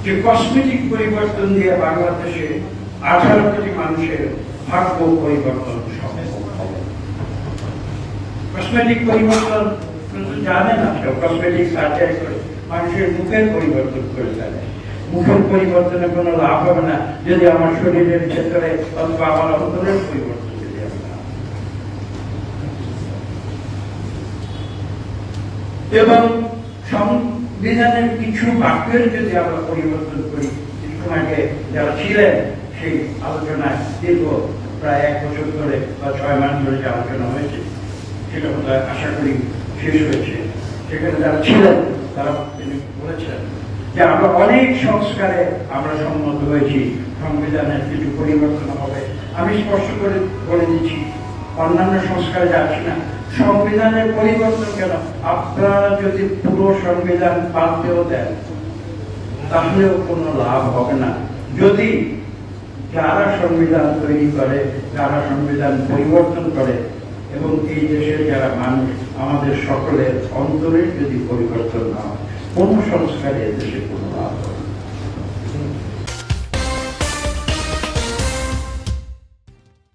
যে কসমেটিক পরিবর্তন দিয়ে বাংলাদেশে 18 কোটি মানুষের ভাগ্য পরিবর্তন সম্ভব হবে। কসমেটিক পরিবর্তন কিন্তু জানে না কেউ। কসমেটিক সার্জারি করে মানুষের মুখের পরিবর্তন করে দেয়। মুখের পরিবর্তনে কোনো লাভ হবে না যদি আমার শরীরের ভেতরে অথবা আমার অন্তরের পরিবর্তন যদি এবং সংবিধানের কিছু বাক্যের যদি আমরা পরিবর্তন করি, কিছুক্ষণ আগে যারা ছিলেন সেই আলোচনায় দীর্ঘ প্রায় 1 বছর ধরে বা 6 মাস ধরে যে আলোচনা হয়েছে সেটা বোধহয় আশা করি শেষ হয়েছে। সেখানে যারা ছিলেন তারা তিনি বলেছেন যে আমরা অনেক সংস্কারে আমরা সম্মত হয়েছি, সংবিধানের কিছু পরিবর্তন হবে। আমি স্পষ্ট করে বলে দিচ্ছি, অন্যান্য সংস্কারে যাচ্ছি না, সংবিধানের পরিবর্তন কেন, আপনারা যদি পুরো সংবিধান পাল্টেও দেন তাহলেও কোনো লাভ হবে না। যদি যারা সংবিধান তৈরি করে, যারা সংবিধান পরিবর্তন করে এবং এই দেশের যারা মানুষ, আমাদের সকলের অন্তরের যদি পরিবর্তন না হয়, কোনো সংস্কারে দেশে কোনো লাভ